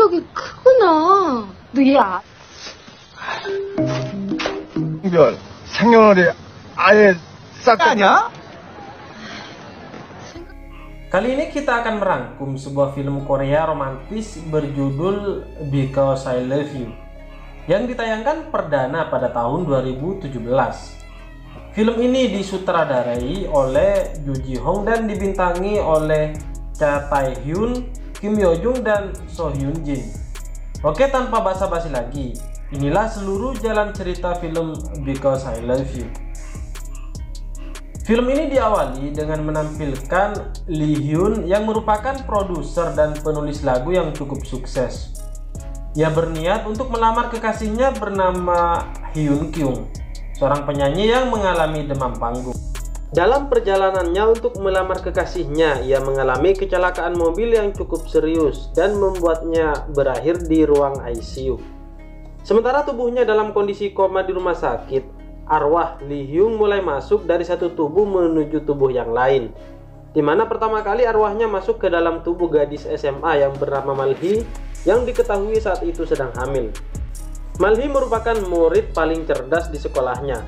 저기 크구나. 너 얘 아? 이런 상영월이 아예 싹 아니야? Kali ini kita akan merangkum sebuah film Korea romantis berjudul Because I Love You yang ditayangkan perdana pada tahun 2017. Film ini disutradarai oleh Ju Ji Hoon dan dibintangi oleh Cha Tae Hyun, Kim Yo Jung, dan So Hyun Jin. Oke, tanpa basa-basi lagi, inilah seluruh jalan cerita film Because I Love You. Film ini diawali dengan menampilkan Lee Hyun yang merupakan produser dan penulis lagu yang cukup sukses. Ia berniat untuk melamar kekasihnya bernama Hyun Kyung, seorang penyanyi yang mengalami demam panggung. Dalam perjalanannya untuk melamar kekasihnya, ia mengalami kecelakaan mobil yang cukup serius dan membuatnya berakhir di ruang ICU. Sementara tubuhnya dalam kondisi koma di rumah sakit, arwah Lee Hyun mulai masuk dari satu tubuh menuju tubuh yang lain, di mana pertama kali arwahnya masuk ke dalam tubuh gadis SMA yang bernama Malhi yang diketahui saat itu sedang hamil. Malhi merupakan murid paling cerdas di sekolahnya.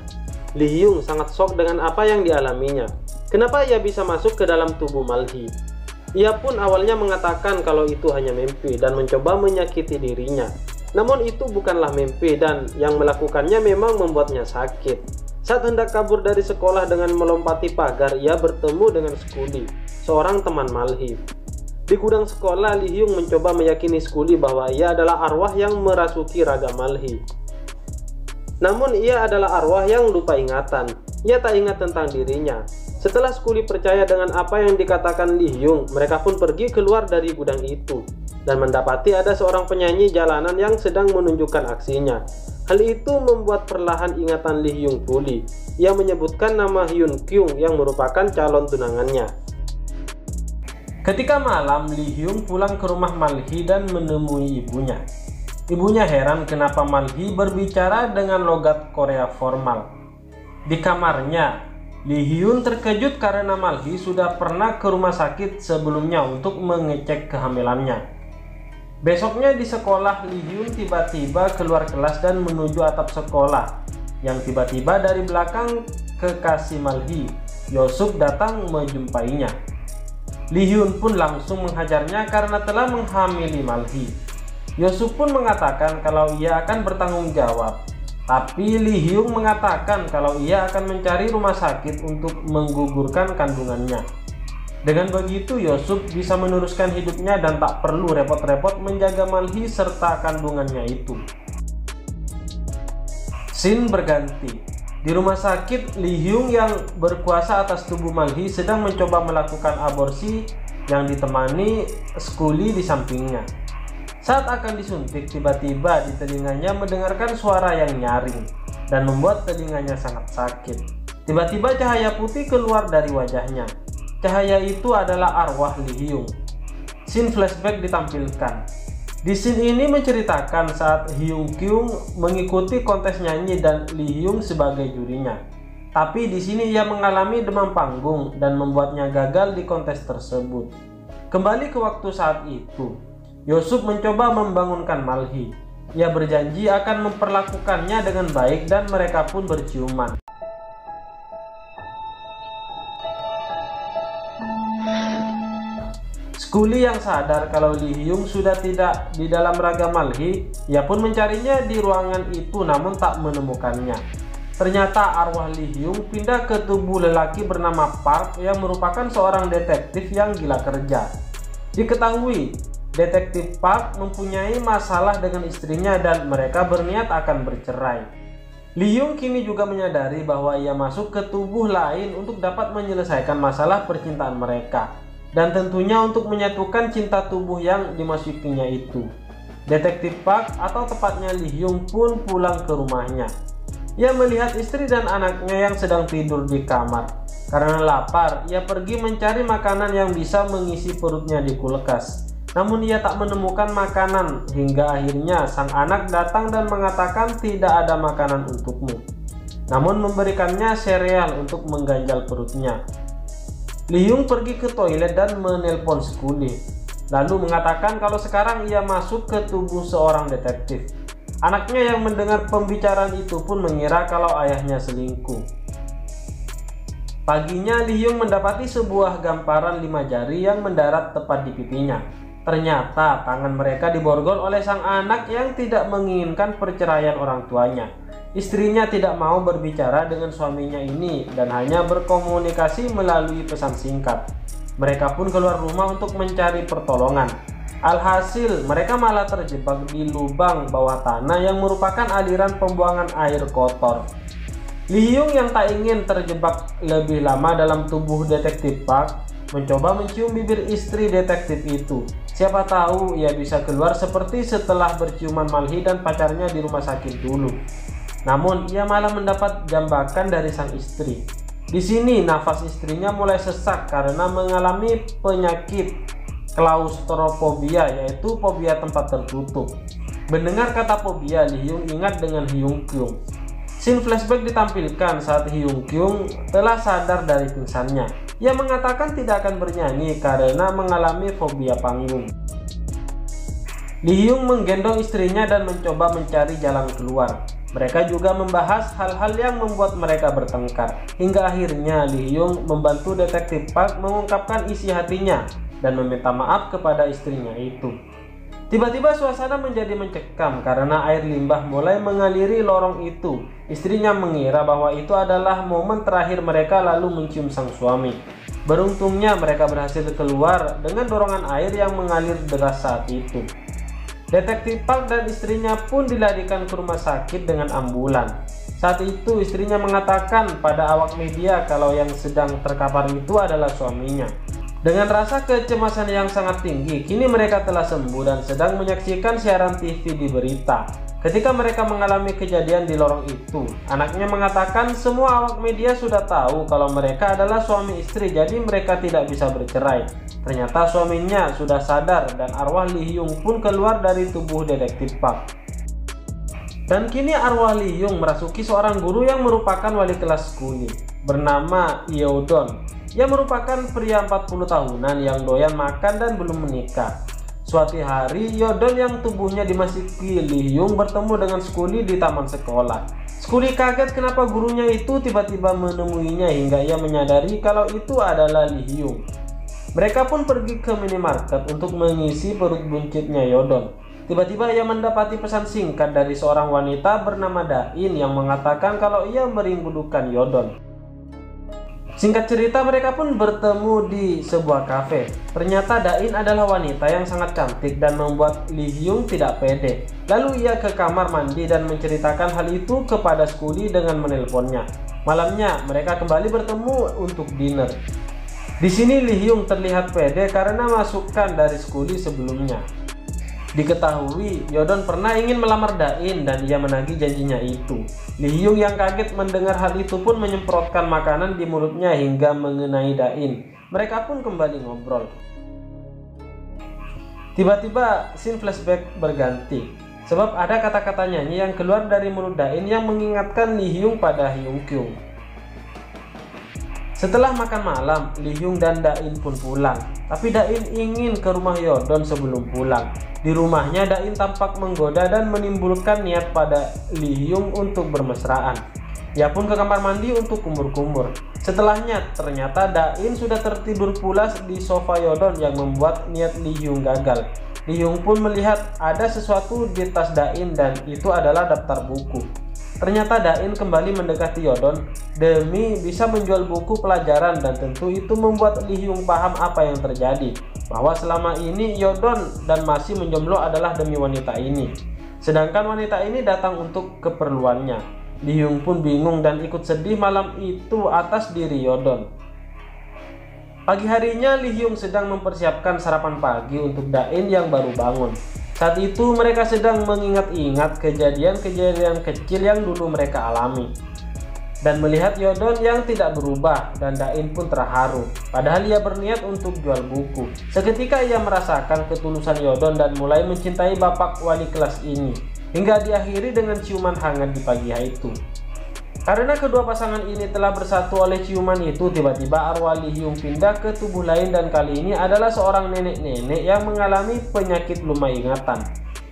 Lee Hyun sangat shock dengan apa yang dialaminya. Kenapa ia bisa masuk ke dalam tubuh Malhi? Ia pun awalnya mengatakan kalau itu hanya mimpi dan mencoba menyakiti dirinya. Namun itu bukanlah mimpi dan yang melakukannya memang membuatnya sakit. Saat hendak kabur dari sekolah dengan melompati pagar, ia bertemu dengan Skuli, seorang teman Malhi. Di gudang sekolah, Lee Hyun mencoba meyakini Skuli bahwa ia adalah arwah yang merasuki raga Malhi. Namun ia adalah arwah yang lupa ingatan. Ia tak ingat tentang dirinya. Setelah Skuli percaya dengan apa yang dikatakan Lee Hyun, mereka pun pergi keluar dari gudang itu dan mendapati ada seorang penyanyi jalanan yang sedang menunjukkan aksinya. Hal itu membuat perlahan ingatan Lee Hyun pulih. Ia menyebutkan nama Hyun Kyung yang merupakan calon tunangannya. Ketika malam, Lee Hyun pulang ke rumah Malhi dan menemui ibunya. Ibunya heran kenapa Malhi berbicara dengan logat Korea formal. Di kamarnya, Lee Hyun terkejut karena Malhi sudah pernah ke rumah sakit sebelumnya untuk mengecek kehamilannya. Besoknya di sekolah, Lee Hyun tiba-tiba keluar kelas dan menuju atap sekolah, yang tiba-tiba dari belakang kekasih Malhi, Yosup, datang menjumpainya. Lee Hyun pun langsung menghajarnya karena telah menghamili Malhi. Yosup pun mengatakan kalau ia akan bertanggung jawab, tapi Lee Hyun mengatakan kalau ia akan mencari rumah sakit untuk menggugurkan kandungannya. Dengan begitu, Yosup bisa meneruskan hidupnya dan tak perlu repot-repot menjaga Malhi serta kandungannya itu. Scene berganti. Di rumah sakit, Lee Hyun yang berkuasa atas tubuh Malhi sedang mencoba melakukan aborsi yang ditemani Skuli di sampingnya. Saat akan disuntik, tiba-tiba di telinganya mendengarkan suara yang nyaring dan membuat telinganya sangat sakit. Tiba-tiba cahaya putih keluar dari wajahnya. Cahaya itu adalah arwah Lee Hyun. Scene flashback ditampilkan. Di scene ini menceritakan saat Hyun Kyung mengikuti kontes nyanyi dan Lee Hyun sebagai jurinya. Tapi di sini ia mengalami demam panggung dan membuatnya gagal di kontes tersebut. Kembali ke waktu saat itu, Yosup mencoba membangunkan Malhi. Ia berjanji akan memperlakukannya dengan baik dan mereka pun berciuman. Skuli yang sadar kalau Lee Hyun sudah tidak di dalam raga Malhi, ia pun mencarinya di ruangan itu namun tak menemukannya. Ternyata arwah Lee Hyun pindah ke tubuh lelaki bernama Park yang merupakan seorang detektif yang gila kerja. Diketahui, detektif Park mempunyai masalah dengan istrinya dan mereka berniat akan bercerai. Lee Hyun kini juga menyadari bahwa ia masuk ke tubuh lain untuk dapat menyelesaikan masalah percintaan mereka. Dan tentunya untuk menyatukan cinta tubuh yang dimasukinya itu. Detektif Park atau tepatnya Lee Hyun pun pulang ke rumahnya. Ia melihat istri dan anaknya yang sedang tidur di kamar. Karena lapar, ia pergi mencari makanan yang bisa mengisi perutnya di kulkas. Namun ia tak menemukan makanan hingga akhirnya sang anak datang dan mengatakan tidak ada makanan untukmu. Namun memberikannya sereal untuk mengganjal perutnya. Lee Hyun pergi ke toilet dan menelpon Skuli. lalu mengatakan kalau sekarang ia masuk ke tubuh seorang detektif. Anaknya yang mendengar pembicaraan itu pun mengira kalau ayahnya selingkuh. Paginya Lee Hyung mendapati sebuah gamparan 5 jari yang mendarat tepat di pipinya. Ternyata tangan mereka diborgol oleh sang anak yang tidak menginginkan perceraian orang tuanya. Istrinya tidak mau berbicara dengan suaminya ini dan hanya berkomunikasi melalui pesan singkat. Mereka pun keluar rumah untuk mencari pertolongan. Alhasil mereka malah terjebak di lubang bawah tanah yang merupakan aliran pembuangan air kotor. Lee Hyung yang tak ingin terjebak lebih lama dalam tubuh detektif Park mencoba mencium bibir istri detektif itu. Siapa tahu ia bisa keluar seperti setelah berciuman Malhi dan pacarnya di rumah sakit dulu. Namun ia malah mendapat jambakan dari sang istri. Di sini nafas istrinya mulai sesak karena mengalami penyakit klaustrofobia, yaitu fobia tempat tertutup. Mendengar kata fobia, Lee Hyung ingat dengan Hyung Kyung. Scene flashback ditampilkan saat Hyung Kyung telah sadar dari pingsannya. Ia mengatakan tidak akan bernyanyi karena mengalami fobia panggung. Lee Hyung menggendong istrinya dan mencoba mencari jalan keluar. Mereka juga membahas hal-hal yang membuat mereka bertengkar. Hingga akhirnya Lee Hyung membantu detektif Park mengungkapkan isi hatinya dan meminta maaf kepada istrinya itu. Tiba-tiba suasana menjadi mencekam karena air limbah mulai mengaliri lorong itu. Istrinya mengira bahwa itu adalah momen terakhir mereka lalu mencium sang suami. Beruntungnya mereka berhasil keluar dengan dorongan air yang mengalir deras saat itu. Detektif Park dan istrinya pun dilarikan ke rumah sakit dengan ambulan. Saat itu istrinya mengatakan pada awak media kalau yang sedang terkapar itu adalah suaminya. Dengan rasa kecemasan yang sangat tinggi, kini mereka telah sembuh dan sedang menyaksikan siaran TV di berita. Ketika mereka mengalami kejadian di lorong itu, anaknya mengatakan semua awak media sudah tahu kalau mereka adalah suami istri, jadi mereka tidak bisa bercerai. Ternyata suaminya sudah sadar dan arwah Lee Hyung pun keluar dari tubuh detektif Park. Dan kini arwah Lee Hyung merasuki seorang guru yang merupakan wali kelas Skuli, bernama Yeodon. Ia merupakan pria 40 tahunan yang doyan makan dan belum menikah. Suatu hari, Yeodon yang tubuhnya dimasuki Lee Hyung bertemu dengan Skuli di taman sekolah. Skuli kaget kenapa gurunya itu tiba-tiba menemuinya hingga ia menyadari kalau itu adalah Lee Hyung. Mereka pun pergi ke minimarket untuk mengisi perut buncitnya Yeodon. Tiba-tiba ia mendapati pesan singkat dari seorang wanita bernama Dain yang mengatakan kalau ia merindukan Yeodon. Singkat cerita, mereka pun bertemu di sebuah kafe. Ternyata Dain adalah wanita yang sangat cantik dan membuat Lee Hyung tidak pede. Lalu ia ke kamar mandi dan menceritakan hal itu kepada Skuli dengan menelponnya. Malamnya mereka kembali bertemu untuk dinner. Di sini Lee Hyung terlihat pede karena masukan dari Skuli sebelumnya. Diketahui Yeodon pernah ingin melamar Dain dan ia menagih janjinya itu. Lee Hyung yang kaget mendengar hal itu pun menyemprotkan makanan di mulutnya hingga mengenai Dain. Mereka pun kembali ngobrol. Tiba-tiba scene flashback berganti, sebab ada kata-kata nyanyi yang keluar dari mulut Dain yang mengingatkan Lee Hyung pada Hyung Kyung. Setelah makan malam, Lee Hyung dan Dain pun pulang. Tapi Dain ingin ke rumah Yeodon sebelum pulang. Di rumahnya, Dain tampak menggoda dan menimbulkan niat pada Lee Hyung untuk bermesraan. Ia pun ke kamar mandi untuk kumur-kumur. Setelahnya, ternyata Dain sudah tertidur pulas di sofa Yeodon yang membuat niat Lee Hyung gagal. Lee Hyung pun melihat ada sesuatu di tas Dain dan itu adalah daftar buku. Ternyata Dain kembali mendekati Yeodon demi bisa menjual buku pelajaran dan tentu itu membuat Lee Hyung paham apa yang terjadi. Bahwa selama ini Yeodon dan masih menjomblo adalah demi wanita ini. Sedangkan wanita ini datang untuk keperluannya. Lee Hyung pun bingung dan ikut sedih malam itu atas diri Yeodon. Pagi harinya Lee Hyung sedang mempersiapkan sarapan pagi untuk Dain yang baru bangun. Saat itu mereka sedang mengingat-ingat kejadian-kejadian kecil yang dulu mereka alami. Dan melihat Yeodon yang tidak berubah dan Dain pun terharu. Padahal ia berniat untuk jual buku. Seketika ia merasakan ketulusan Yeodon dan mulai mencintai bapak wali kelas ini. Hingga diakhiri dengan ciuman hangat di pagi hari itu. Karena kedua pasangan ini telah bersatu oleh ciuman itu, tiba-tiba arwah Lee Hyung pindah ke tubuh lain dan kali ini adalah seorang nenek-nenek yang mengalami penyakit lupa ingatan.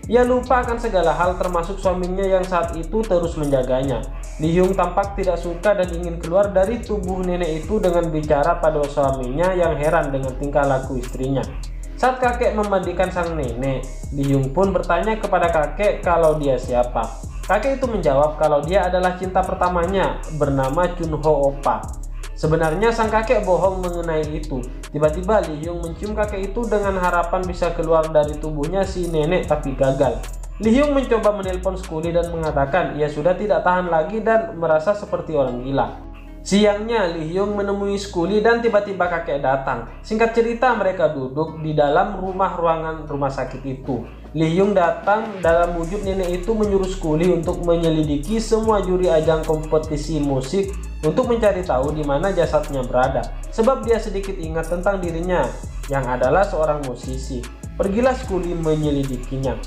Ia lupa akan segala hal termasuk suaminya yang saat itu terus menjaganya. Lee Hyung tampak tidak suka dan ingin keluar dari tubuh nenek itu dengan bicara pada suaminya yang heran dengan tingkah laku istrinya. Saat kakek memandikan sang nenek, Lee Hyung pun bertanya kepada kakek kalau dia siapa. Kakek itu menjawab kalau dia adalah cinta pertamanya bernama Chun Ho Oppa. Sebenarnya sang kakek bohong mengenai itu. Tiba-tiba Lee Hyung mencium kakek itu dengan harapan bisa keluar dari tubuhnya si nenek, tapi gagal. Lee Hyung mencoba menelpon Scully dan mengatakan ia sudah tidak tahan lagi dan merasa seperti orang gila. Siangnya Lee Hyung menemui Scully dan tiba-tiba kakek datang. Singkat cerita mereka duduk di dalam ruangan rumah sakit itu. Lee Hyung datang dalam wujud nenek itu menyuruh Scully untuk menyelidiki semua juri ajang kompetisi musik untuk mencari tahu di mana jasadnya berada. Sebab dia sedikit ingat tentang dirinya yang adalah seorang musisi. Pergilah Scully menyelidikinya.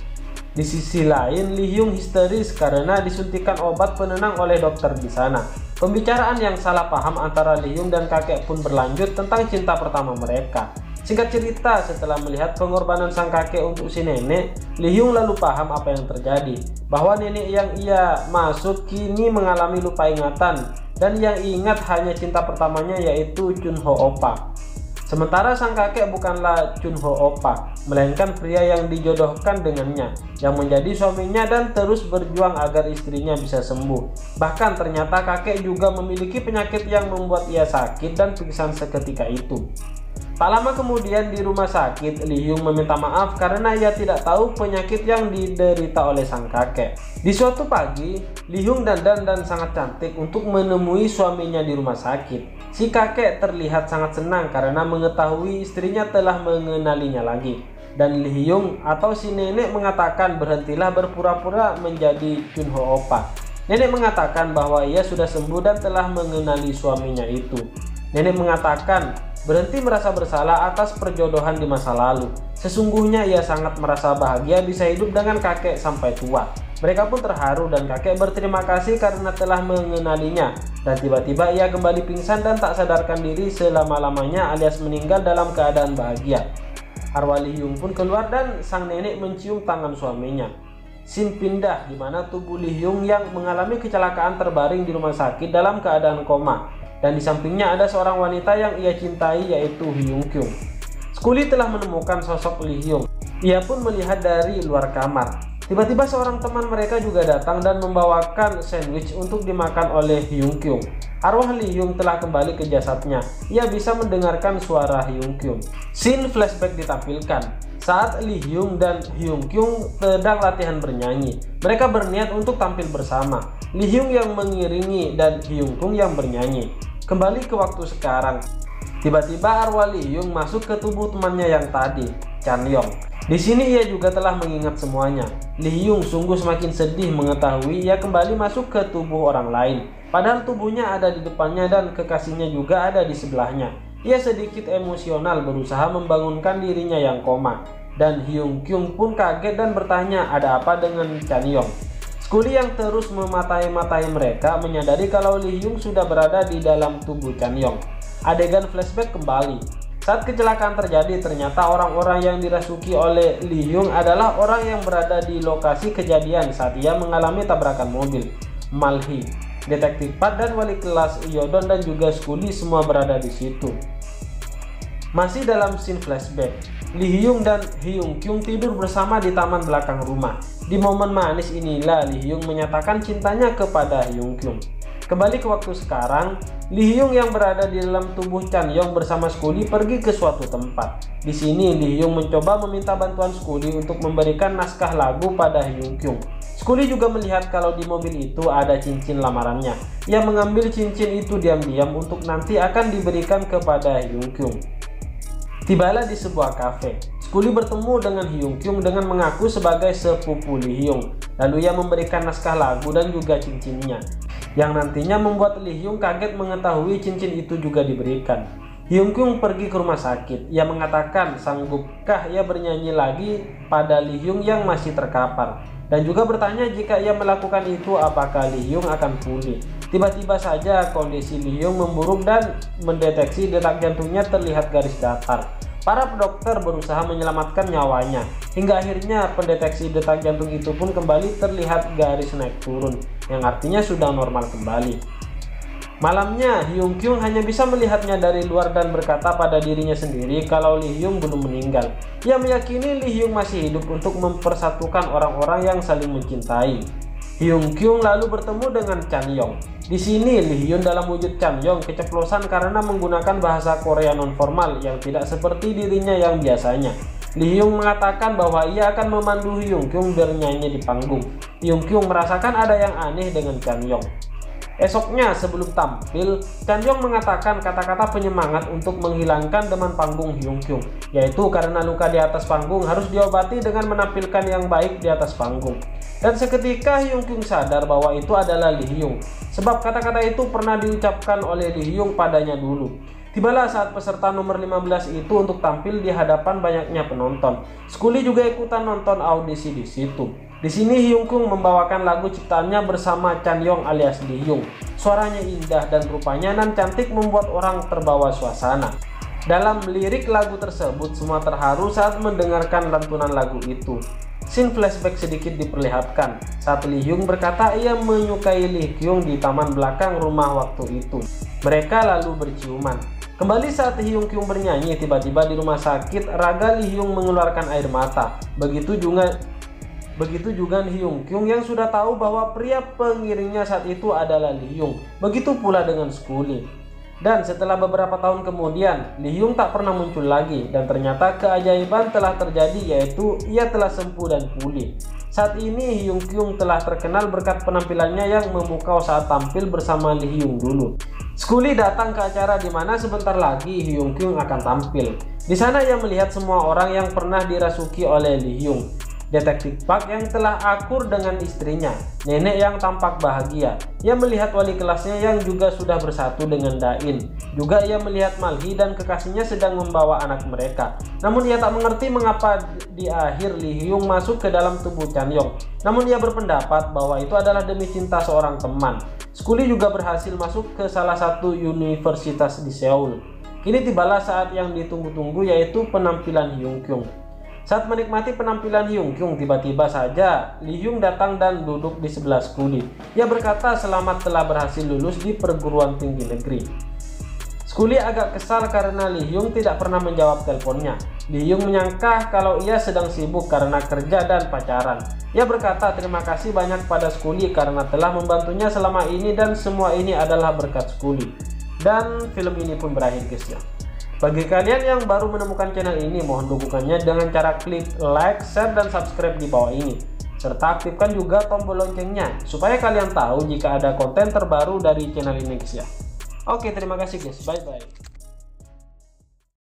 Di sisi lain, Lee Hyung histeris karena disuntikan obat penenang oleh dokter di sana. Pembicaraan yang salah paham antara Lee Hyung dan kakek pun berlanjut tentang cinta pertama mereka. Singkat cerita, setelah melihat pengorbanan sang kakek untuk si nenek, Lee Hyung lalu paham apa yang terjadi. Bahwa nenek yang ia maksud kini mengalami lupa ingatan dan yang ingat hanya cinta pertamanya yaitu Chun Ho Oppa. Sementara sang kakek bukanlah Chun Ho Oppa, melainkan pria yang dijodohkan dengannya, yang menjadi suaminya dan terus berjuang agar istrinya bisa sembuh. Bahkan ternyata kakek juga memiliki penyakit yang membuat ia sakit dan pingsan seketika itu. Tak lama kemudian di rumah sakit, Lee Hyung meminta maaf karena ia tidak tahu penyakit yang diderita oleh sang kakek. Di suatu pagi, Lee Hyung dandan dan sangat cantik untuk menemui suaminya di rumah sakit. Si kakek terlihat sangat senang karena mengetahui istrinya telah mengenalinya lagi. Dan Lee Hyung atau si nenek mengatakan berhentilah berpura-pura menjadi Chun Ho Oppa. Nenek mengatakan bahwa ia sudah sembuh dan telah mengenali suaminya itu. Nenek mengatakan berhenti merasa bersalah atas perjodohan di masa lalu. Sesungguhnya ia sangat merasa bahagia bisa hidup dengan kakek sampai tua. Mereka pun terharu dan kakek berterima kasih karena telah mengenalinya. Dan tiba-tiba ia kembali pingsan dan tak sadarkan diri selama-lamanya alias meninggal dalam keadaan bahagia. Arwah Lee Hyung pun keluar dan sang nenek mencium tangan suaminya. Scene pindah di mana tubuh Lee Hyung yang mengalami kecelakaan terbaring di rumah sakit dalam keadaan koma. Dan di sampingnya ada seorang wanita yang ia cintai yaitu Hyung Kyung. Scully telah menemukan sosok Lee Hyung. Ia pun melihat dari luar kamar. Tiba-tiba seorang teman mereka juga datang dan membawakan sandwich untuk dimakan oleh Hyung Kyung. Arwah Lee Hyung telah kembali ke jasadnya. Ia bisa mendengarkan suara Hyung Kyung. Scene flashback ditampilkan saat Lee Hyung dan Hyung Kyung sedang latihan bernyanyi. Mereka berniat untuk tampil bersama. Lee Hyung yang mengiringi dan Hyung Kyung yang bernyanyi. Kembali ke waktu sekarang. Tiba-tiba arwah Lee Hyung masuk ke tubuh temannya yang tadi, Chan Yong. Di sini ia juga telah mengingat semuanya. Lee Hyung sungguh semakin sedih mengetahui ia kembali masuk ke tubuh orang lain. Padahal tubuhnya ada di depannya dan kekasihnya juga ada di sebelahnya. Ia sedikit emosional berusaha membangunkan dirinya yang koma. Dan Hyung Kyung pun kaget dan bertanya ada apa dengan Chan Yong. Scully yang terus mematai-matai mereka menyadari kalau Lee Hyung sudah berada di dalam tubuh Chan Yong. Adegan flashback kembali. Saat kecelakaan terjadi, ternyata orang-orang yang dirasuki oleh Lee Hyung adalah orang yang berada di lokasi kejadian saat ia mengalami tabrakan mobil. Malhi, Detektif Pat dan wali kelas Yodon dan juga Scully semua berada di situ. Masih dalam scene flashback, Lee Hyung dan Hyung Kyung tidur bersama di taman belakang rumah. Di momen manis inilah Lee Hyung menyatakan cintanya kepada Hyung Kyung. Kembali ke waktu sekarang, Lee Hyung yang berada di dalam tubuh Chan Yong bersama Scully pergi ke suatu tempat. Di sini Lee Hyung mencoba meminta bantuan Scully untuk memberikan naskah lagu pada Hyung Kyung. Scully juga melihat kalau di mobil itu ada cincin lamarannya. Ia mengambil cincin itu diam-diam untuk nanti akan diberikan kepada Hyung Kyung. Tibalah di sebuah kafe. Scully bertemu dengan Hyung Kyung dengan mengaku sebagai sepupu Lee Hyung. Lalu ia memberikan naskah lagu dan juga cincinnya, yang nantinya membuat Lee Hyung kaget mengetahui cincin itu juga diberikan. Hyung Kyung pergi ke rumah sakit. Ia mengatakan sanggupkah ia bernyanyi lagi pada Lee Hyung yang masih terkapar, dan juga bertanya jika ia melakukan itu apakah Lee Hyung akan pulih. Tiba-tiba saja kondisi Lee Hyung memburuk dan mendeteksi detak jantungnya terlihat garis datar. Para dokter berusaha menyelamatkan nyawanya, hingga akhirnya pendeteksi detak jantung itu pun kembali terlihat garis naik turun, yang artinya sudah normal kembali. Malamnya, Hyung Kyung hanya bisa melihatnya dari luar dan berkata pada dirinya sendiri kalau Lee Hyung belum meninggal. Ia meyakini Lee Hyung masih hidup untuk mempersatukan orang-orang yang saling mencintai. Hyung Kyung lalu bertemu dengan Chan Yong. Di sini Lee Hyun dalam wujud Chan Yong keceplosan karena menggunakan bahasa Korea non-formal yang tidak seperti dirinya yang biasanya. Lee Hyung mengatakan bahwa ia akan memandu Hyung Kyung bernyanyi di panggung. Hyung Kyung merasakan ada yang aneh dengan Chan Yong. Esoknya sebelum tampil, Chan Yong mengatakan kata-kata penyemangat untuk menghilangkan demam panggung Hyung Kyung, yaitu karena luka di atas panggung harus diobati dengan menampilkan yang baik di atas panggung. Dan seketika Hyung Kyung sadar bahwa itu adalah Lee Hyung, sebab kata-kata itu pernah diucapkan oleh Lee Hyung padanya dulu. Tibalah saat peserta nomor 15 itu untuk tampil di hadapan banyaknya penonton. Skuli juga ikutan nonton audisi di situ. Di sini Hyung Kyung membawakan lagu ciptaannya bersama Chan Yong alias Lee Hyung. Suaranya indah dan rupanya nan cantik membuat orang terbawa suasana. Dalam lirik lagu tersebut semua terharu saat mendengarkan lantunan lagu itu. Scene flashback sedikit diperlihatkan saat Lee Hyung berkata ia menyukai Lee Kyung di taman belakang rumah waktu itu. Mereka lalu berciuman. Kembali saat Hyung Kyung bernyanyi, tiba-tiba di rumah sakit raga Lee Hyung mengeluarkan air mata. Begitu juga Hyung Kyung yang sudah tahu bahwa pria pengiringnya saat itu adalah Lee Hyung. Begitu pula dengan Skuli. Dan setelah beberapa tahun kemudian, Lee Hyung tak pernah muncul lagi dan ternyata keajaiban telah terjadi, yaitu ia telah sembuh dan pulih. Saat ini Hyung Kyung telah terkenal berkat penampilannya yang memukau saat tampil bersama Lee Hyung dulu. Skuli datang ke acara di mana sebentar lagi Hyung Kyung akan tampil. Di sana ia melihat semua orang yang pernah dirasuki oleh Lee Hyung. Detektif Park yang telah akur dengan istrinya, nenek yang tampak bahagia. Ia melihat wali kelasnya yang juga sudah bersatu dengan Dain. Juga ia melihat Malhi dan kekasihnya sedang membawa anak mereka. Namun ia tak mengerti mengapa di akhir Lee Hyung masuk ke dalam tubuh Chan Yong. Namun ia berpendapat bahwa itu adalah demi cinta seorang teman. Skuli juga berhasil masuk ke salah satu universitas di Seoul. Kini tibalah saat yang ditunggu-tunggu, yaitu penampilan Hyung Kyung. Saat menikmati penampilan Hyung Kyung, tiba-tiba saja Lee Hyung datang dan duduk di sebelah Skuli. Ia berkata selamat telah berhasil lulus di perguruan tinggi negeri. Skuli agak kesal karena Lee Hyung tidak pernah menjawab teleponnya. Lee Hyung menyangka kalau ia sedang sibuk karena kerja dan pacaran. Ia berkata terima kasih banyak pada Skuli karena telah membantunya selama ini dan semua ini adalah berkat Skuli. Dan film ini pun berakhir, guys ya. Bagi kalian yang baru menemukan channel ini, mohon dukungannya dengan cara klik like, share, dan subscribe di bawah ini. Serta aktifkan juga tombol loncengnya, supaya kalian tahu jika ada konten terbaru dari channel ini, guys ya. Oke, terima kasih guys, bye-bye.